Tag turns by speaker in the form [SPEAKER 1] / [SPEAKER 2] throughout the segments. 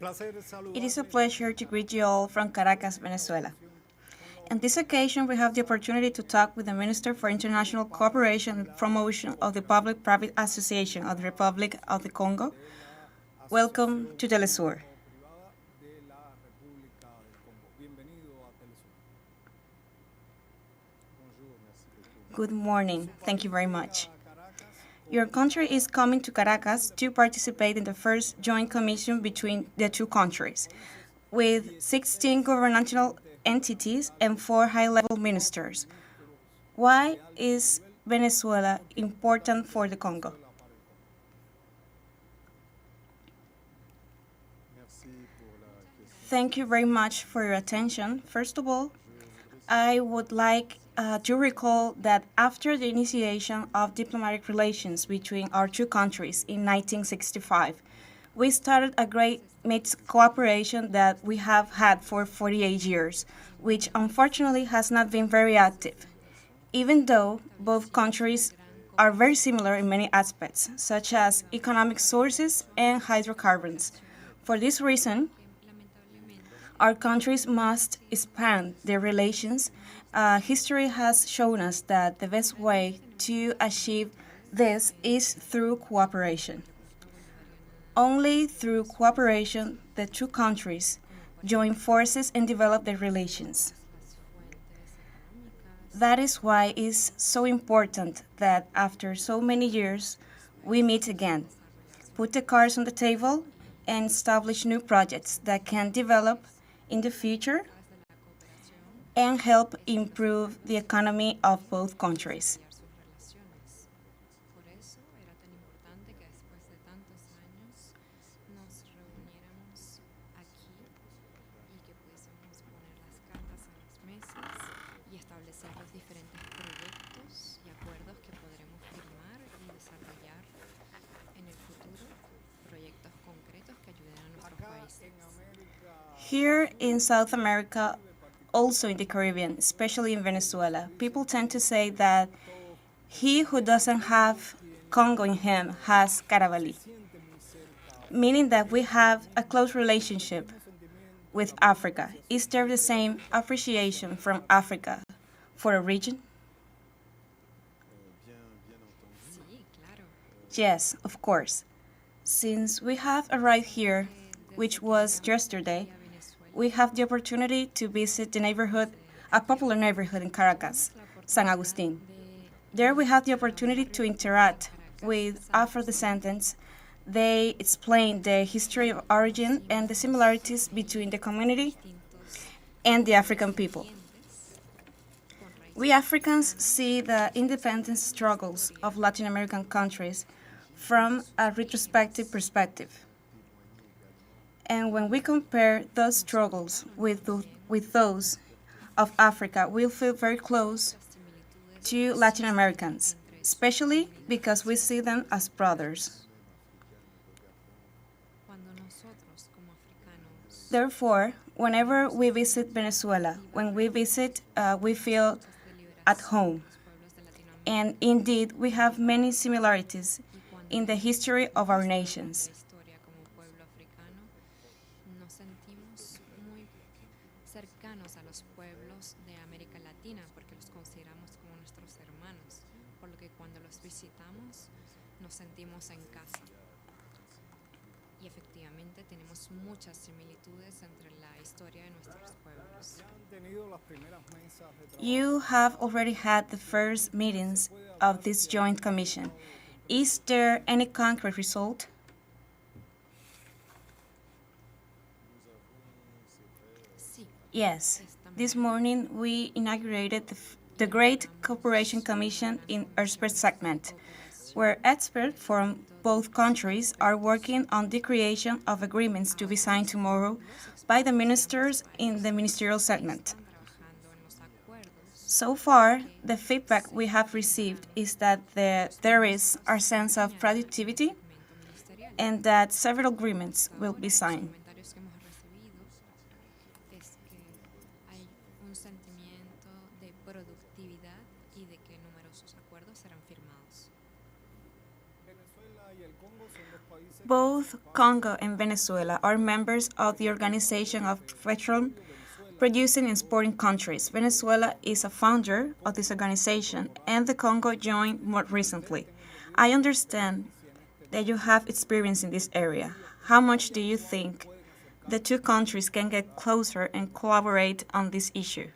[SPEAKER 1] It is a pleasure to greet you all from Caracas, Venezuela. On this occasion, we have the opportunity to talk with the Minister for International Cooperation and Promotion of the Public-Private Association of the Republic of the Congo. Welcome to teleSUR. Good morning. Thank you very much. Your country is coming to Caracas to participate in the first joint commission between the two countries, with 16 governmental entities and 4 high-level ministers. Why is Venezuela important for the Congo? Thank you very much for your attention. First of all, I would like to recall that after the initiation of diplomatic relations between our two countries in 1965, we started a great mixed cooperation that we have had for 48 years, which unfortunately has not been very active, even though both countries are very similar in many aspects, such as economic sources and hydrocarbons. For this reason, our countries must expand their relations. History has shown us that the best way to achieve this is through cooperation. Only through cooperation the two countries join forces and develop their relations. That is why it is so important that after so many years we meet again, put the cards on the table, and establish new projects that can develop in the future and help improve the economy of both countries. Here in South America, also in the Caribbean, especially in Venezuela, people tend to say that he who doesn't have Congo in him has Carabalí, meaning that we have a close relationship with Africa. Is there the same appreciation from Africa for a region? Yes, of course. Since we have arrived here, which was yesterday, we have the opportunity to visit the neighborhood, a popular neighborhood in Caracas, San Agustin. There we have the opportunity to interact with Afro-descendants. They explain the history of origin and the similarities between the community and the African people. We Africans see the independence struggles of Latin American countries from a retrospective perspective. And when we compare those struggles with those of Africa, we feel very close to Latin Americans, especially because we see them as brothers. Therefore, whenever we visit Venezuela, we feel at home. And indeed, we have many similarities in the history of our nations. You have already had the first meetings of this joint commission. Is there any concrete result? Yes. This morning we inaugurated the Great Cooperation Commission in Airspace segment, where experts from both countries are working on the creation of agreements to be signed tomorrow by the ministers in the ministerial segment. So far, the feedback we have received is that there is a sense of productivity and that several agreements will be signed. Both Congo and Venezuela are members of the Organization of Petroleum Producing and Exporting Countries. Venezuela is a founder of this organization, and the Congo joined more recently. I understand that you have experience in this area. How much do you think the two countries can get closer and collaborate on this issue?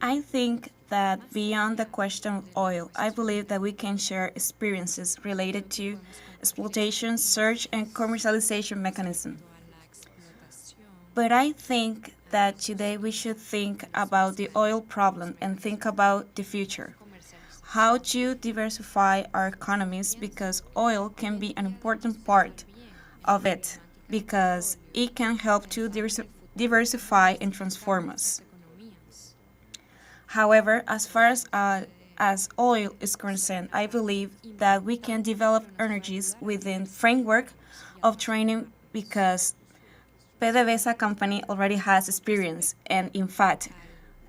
[SPEAKER 1] I think that beyond the question of oil, I believe that we can share experiences related to exploitation, search, and commercialization mechanism. But I think that today we should think about the oil problem and think about the future. How to diversify our economies because oil can be an important part of it because it can help to diversify and transform us. However, as far as oil is concerned, I believe that we can develop energies within framework of training because PDVSA company already has experience, and in fact,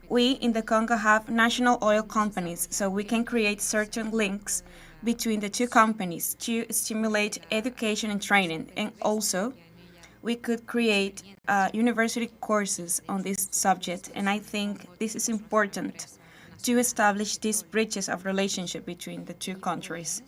[SPEAKER 1] we in the Congo have national oil companies, so we can create certain links between the two companies to stimulate education and training, and also we could create university courses on this subject, and I think this is important to establish these bridges of relationship between the two countries.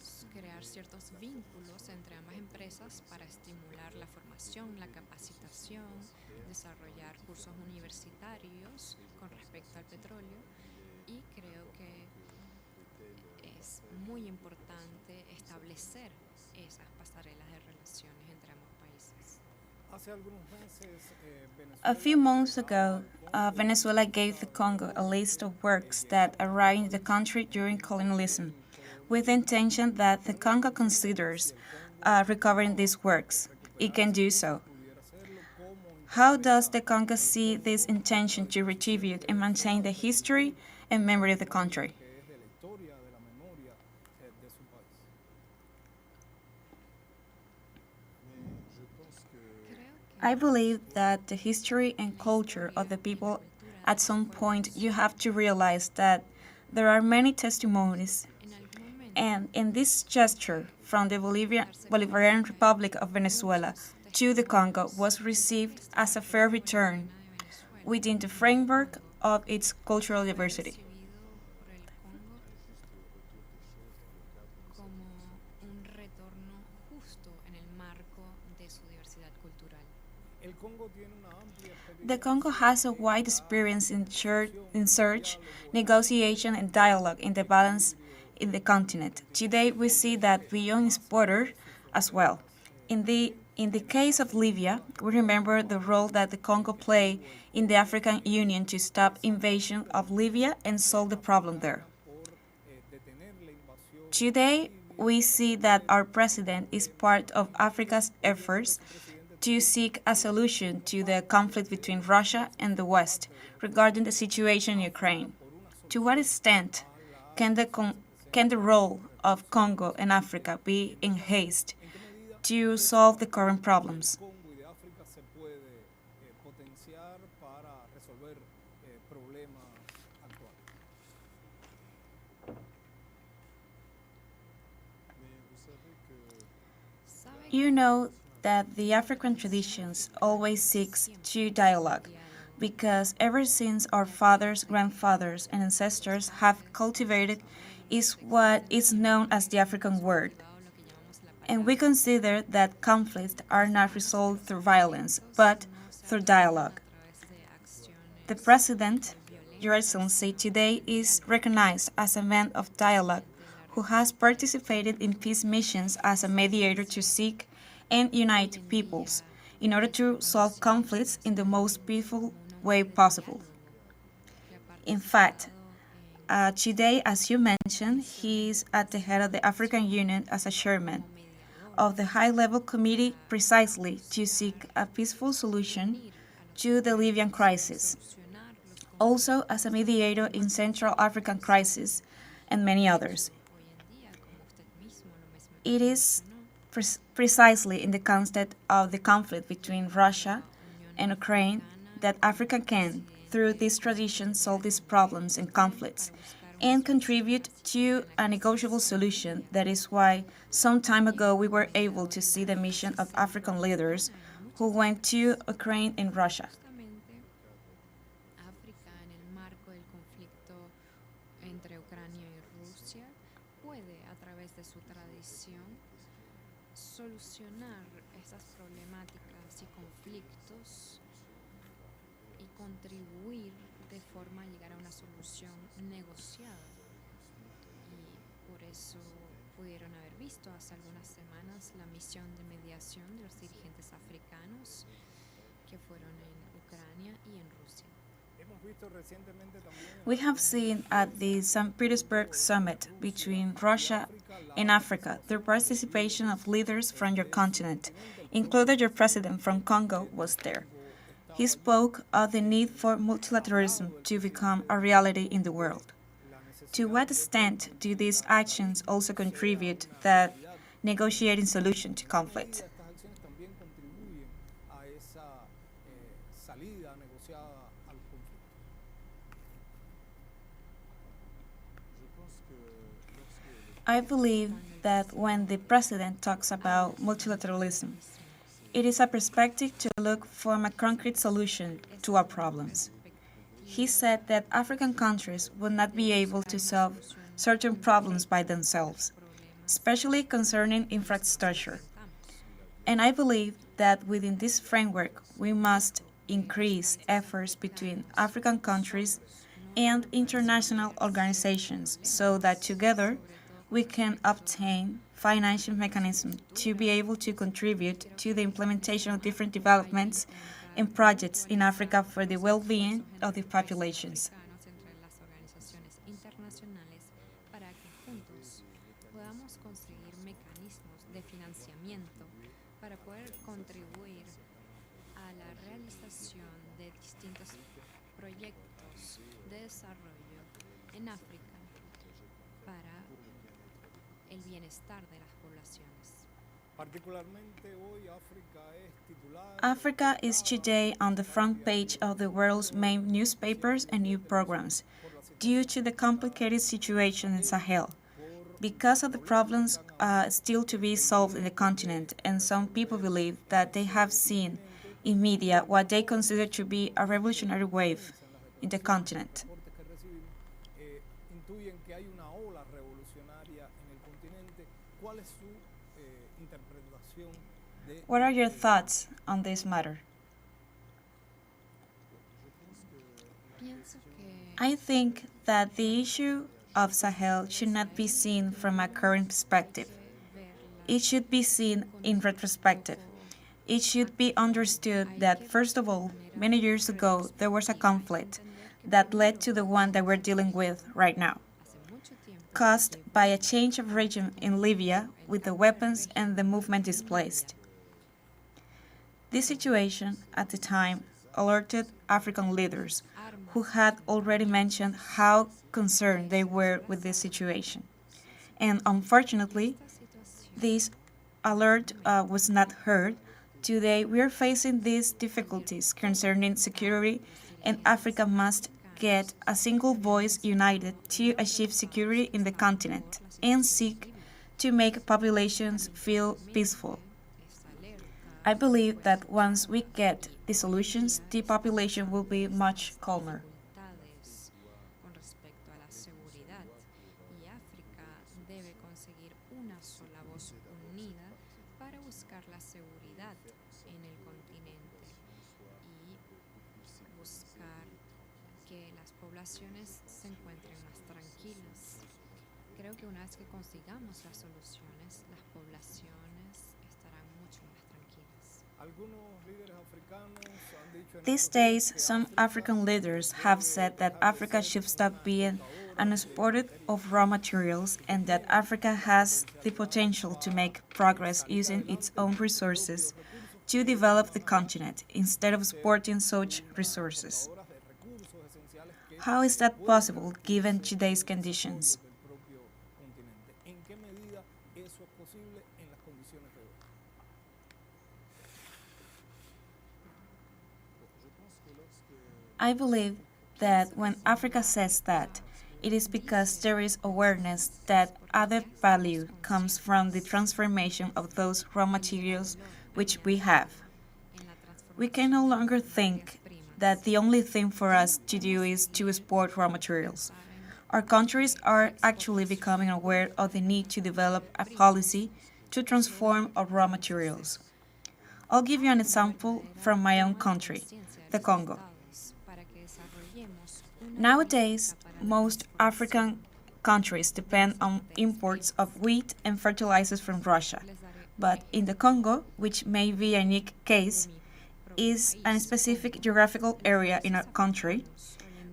[SPEAKER 1] A few months ago, Venezuela gave the Congo a list of works that arrived in the country during colonialism, with the intention that the Congo considers recovering these works. It can do so. How does the Congo see this intention to retribute and maintain the history and memory of the country? I believe that the history and culture of the people, at some point, you have to realize that there are many testimonies, and in this gesture from the Bolivarian Republic of Venezuela to the Congo was received as a fair return within the framework of its cultural diversity. The Congo has a wide experience in search, negotiation, and dialogue in the balance in the continent. Today, we see that beyond its border as well. In the case of Libya, we remember the role that the Congo played in the African Union to stop invasion of Libya and solve the problem there. Today, we see that our president is part of Africa's efforts to seek a solution to the conflict between Russia and the West regarding the situation in Ukraine. To what extent can the role of Congo and Africa be enhanced to solve the current problems? You know that the African traditions always seeks to dialogue because ever since our fathers, grandfathers, and ancestors have cultivated is what is known as the African word. And we consider that conflicts are not resolved through violence, but through dialogue. The President, Your Excellency, today is recognized as a man of dialogue who has participated in peace missions as a mediator to seek and unite peoples in order to solve conflicts in the most peaceful way possible. In fact, today, as you mentioned, he is at the head of the African Union as a chairman of the high-level committee precisely to seek a peaceful solution to the Libyan crisis, also as a mediator in Central African crisis and many others. It is precisely in the context of the conflict between Russia and Ukraine that Africa can, through this tradition, solve these problems and conflicts. and contribute to a negotiable solution. That is why some time ago we were able to see the mission of African leaders who went to Ukraine and Russia.
[SPEAKER 2] África en el marco del conflicto entre Ucrania y Rusia puede, a través de su tradición, solucionar estas problemáticas y conflictos y contribuir de forma a llegar a una solución negociada. Y por eso pudieron haber visto hace algunas semanas la misión de mediación de los dirigentes africanos que fueron en Ucrania y en Rusia.
[SPEAKER 1] We have seen at the St. Petersburg summit between Russia and Africa the participation of leaders from your continent, including your president from Congo was there. He spoke of the need for multilateralism to become a reality in the world. To what extent do these actions also contribute that negotiating solution to conflict? I believe that when the president talks about multilateralism, it is a perspective to look for a concrete solution to our problems. He said that African countries would not be able to solve certain problems by themselves, especially concerning infrastructure. And I believe that within this framework, we must increase efforts between African countries and international organizations so that together we can obtain financial mechanisms to be able to contribute to the implementation of different developments and projects in Africa for the well-being of the populations.
[SPEAKER 2] Entre las organizaciones internacionales para que juntos podamos conseguir mecanismos de financiamiento para poder contribuir a la realización de distintos proyectos de desarrollo en África para el bienestar de las poblaciones.
[SPEAKER 1] Africa is today on the front page of the world's main newspapers and news programs due to the complicated situation in Sahel. Because of the problems still to be solved in the continent, and some people believe that they have seen in media what they consider to be a revolutionary wave in the continent. What are your thoughts on this matter?
[SPEAKER 2] Pienso que
[SPEAKER 1] I think that the issue of Sahel should not be seen from a current perspective. It should be seen in retrospective. It should be understood that, first of all, many years ago there was a conflict that led to the one that we're dealing with right now,
[SPEAKER 2] hace mucho tiempo
[SPEAKER 1] caused by a change of regime in Libya with the weapons and the movement displaced. This situation, at the time, alerted African leaders who had already mentioned how concerned they were with this situation. And unfortunately, this alert was not heard. Today, we are facing these difficulties concerning security, and Africa must get a single voice united to achieve security in the continent and seek to make populations feel peaceful. I believe that once we get the solutions, the population will be much calmer.
[SPEAKER 2] dificultades con respecto a la seguridad y África debe conseguir una sola voz unida para buscar la seguridad en el continente y buscar que las poblaciones se encuentren más tranquilas. Creo que una vez que consigamos las soluciones, las poblaciones estarán mucho más tranquilas.
[SPEAKER 1] These days, some African leaders have said that Africa should stop being an exporter of raw materials and that Africa has the potential to make progress using its own resources to develop the continent instead of exporting such resources. How is that possible given today's conditions? I believe that when Africa says that, It is because there is awareness that added value comes from the transformation of those raw materials which we have. We can no longer think that the only thing for us to do is to export raw materials. Our countries are actually becoming aware of the need to develop a policy to transform our raw materials. I'll give you an example from my own country, the Congo. Nowadays, most African countries depend on imports of wheat and fertilizers from Russia. But in the Congo, which may be a unique case, is a specific geographical area in our country,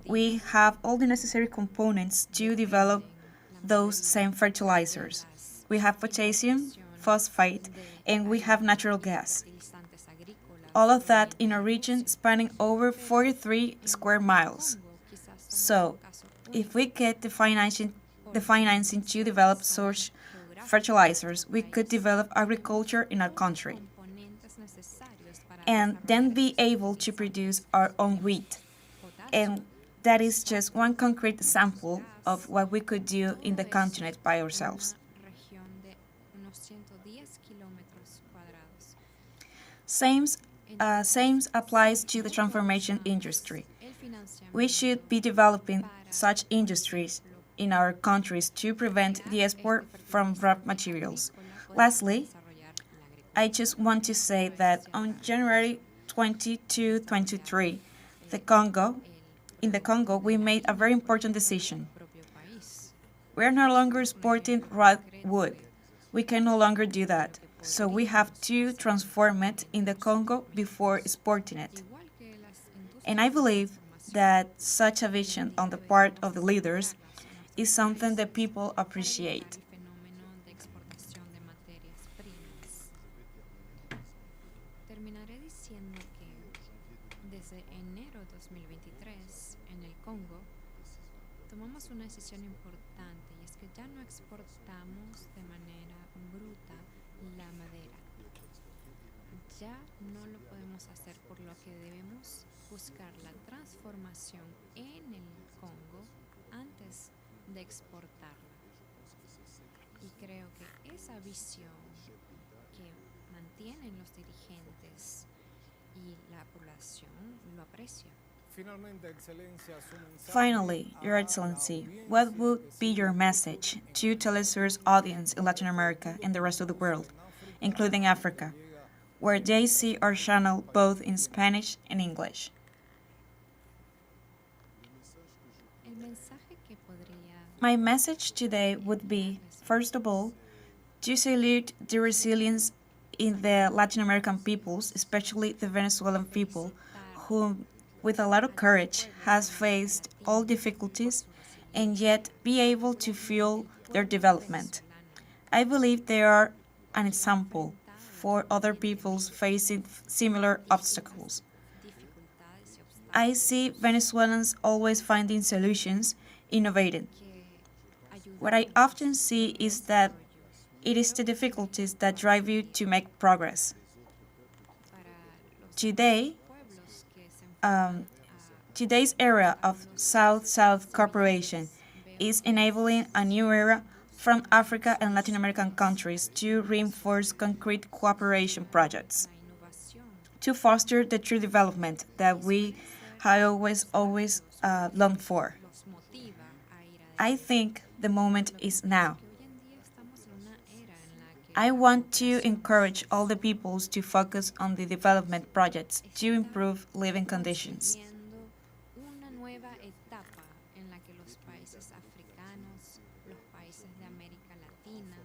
[SPEAKER 1] we have all the necessary components to develop those same fertilizers. We have potassium, phosphate, and we have natural gas. All of that in a region spanning over 43 square miles. So, if we get the financing to develop such fertilizers, we could develop agriculture in our country and then be able to produce our own wheat. And that is just one concrete example of what we could do in the continent by ourselves. Same, same applies to the transformation industry. We should be developing such industries in our countries to prevent the export from raw materials. Lastly, I just want to say that on January 22, 23, in the Congo, we made a very important decision. We are no longer exporting raw wood. We can no longer do that. So we have to transform it in the Congo before exporting it. And I believe that such a vision on the part of the leaders is something that people appreciate.
[SPEAKER 2] Terminaré diciendo que desde enero 2023 en el Congo tomamos una decisión importante y es que ya no exportamos de manera bruta la madera. Ya no lo podemos hacer, por lo que debemos buscar la transformación en el Congo antes de exportarla. Y creo que esa visión que mantienen los dirigentes y la población lo aprecia.
[SPEAKER 1] Finally, Your Excellency, what would be your message to teleSUR's audience in Latin America and the rest of the world, including Africa, where they see our channel both in Spanish and English? My message today would be, first of all, to salute the resilience in the Latin American peoples, especially the Venezuelan people, who, with a lot of courage, has faced all difficulties and yet be able to fuel their development. I believe they are an example for other peoples facing similar obstacles. I see Venezuelans always finding solutions, innovating. What I often see is that it is the difficulties that drive you to make progress. Today, today's era of South-South cooperation is enabling a new era from Africa and Latin American countries to reinforce concrete cooperation projects, to foster the true development that we have always longed for. I think the moment is now. I want to encourage all the peoples to focus on the development projects to improve living conditions.
[SPEAKER 2] Una nueva etapa en la que los países africanos, los países de América Latina,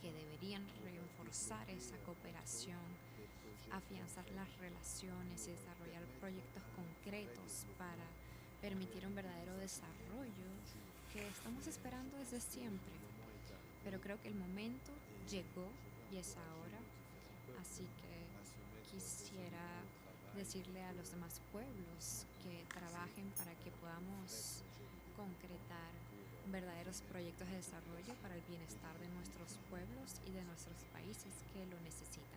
[SPEAKER 2] que deberían reforzar esa cooperación, afianzar las relaciones y desarrollar proyectos concretos para permitir un verdadero desarrollo que estamos esperando desde siempre. Pero creo que el momento llegó y es ahora, así que quisiera decirle a los demás pueblos que trabajen para que podamos concretar verdaderos proyectos de desarrollo para el bienestar de nuestros pueblos y de nuestros países que lo necesitan.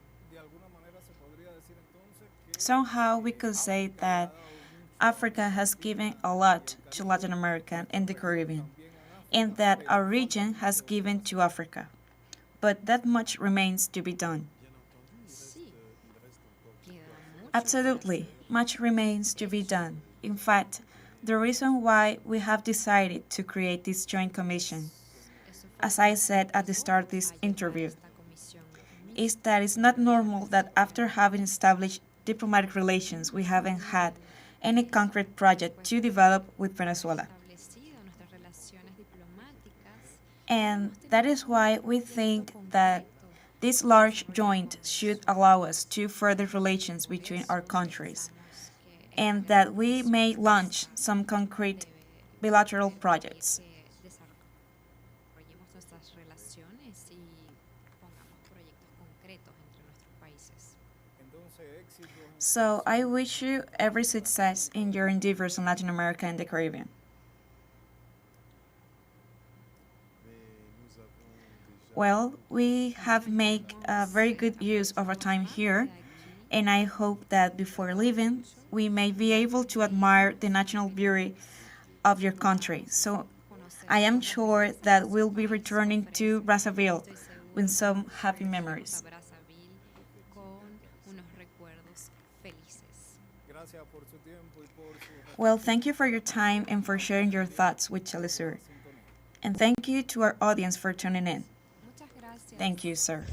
[SPEAKER 1] Somehow we could say that Africa has given a lot to Latin America and the Caribbean, and that our region has given to Africa. But that much remains to be done.
[SPEAKER 2] Sí, queda mucho por
[SPEAKER 1] Absolutely,
[SPEAKER 2] hacer.
[SPEAKER 1] much remains to be done. In fact, the reason why we have decided to create this joint commission,
[SPEAKER 2] Eso fue lo
[SPEAKER 1] as
[SPEAKER 2] que
[SPEAKER 1] I
[SPEAKER 2] nos
[SPEAKER 1] said at the
[SPEAKER 2] motivó
[SPEAKER 1] start of this
[SPEAKER 2] a llevar
[SPEAKER 1] interview,
[SPEAKER 2] esta comisión
[SPEAKER 1] is
[SPEAKER 2] mixta
[SPEAKER 1] that it's not normal that after having established diplomatic relations, we haven't had any concrete project to develop with Venezuela.
[SPEAKER 2] establecido nuestras relaciones diplomáticas.
[SPEAKER 1] And
[SPEAKER 2] Hemos
[SPEAKER 1] that
[SPEAKER 2] tenido
[SPEAKER 1] is why
[SPEAKER 2] un
[SPEAKER 1] we
[SPEAKER 2] proyecto
[SPEAKER 1] think that
[SPEAKER 2] concreto
[SPEAKER 1] this
[SPEAKER 2] que
[SPEAKER 1] large
[SPEAKER 2] desarrollar
[SPEAKER 1] joint
[SPEAKER 2] con
[SPEAKER 1] should
[SPEAKER 2] Venezuela.
[SPEAKER 1] allow us to further relations
[SPEAKER 2] Por
[SPEAKER 1] between our
[SPEAKER 2] eso
[SPEAKER 1] countries,
[SPEAKER 2] pensamos que este
[SPEAKER 1] and
[SPEAKER 2] gran
[SPEAKER 1] that we
[SPEAKER 2] comisión
[SPEAKER 1] may launch
[SPEAKER 2] mixta
[SPEAKER 1] some concrete
[SPEAKER 2] debe
[SPEAKER 1] bilateral
[SPEAKER 2] permitir
[SPEAKER 1] projects.
[SPEAKER 2] que desarrollemos nuestras relaciones y pongamos proyectos concretos entre nuestros países.
[SPEAKER 1] So I wish you every success in your endeavors in Latin America and the Caribbean. Well, we have made a very good use of our time here, and I hope that before leaving, we may be able to admire the national beauty of your country. So I am sure that we'll be returning to Brazzaville with some happy memories.
[SPEAKER 2] Con unos recuerdos felices.
[SPEAKER 1] Well, thank you for your time and for sharing your thoughts with teleSUR. And thank you to our audience for tuning in.
[SPEAKER 2] Muchas gracias.
[SPEAKER 1] Thank you, sir.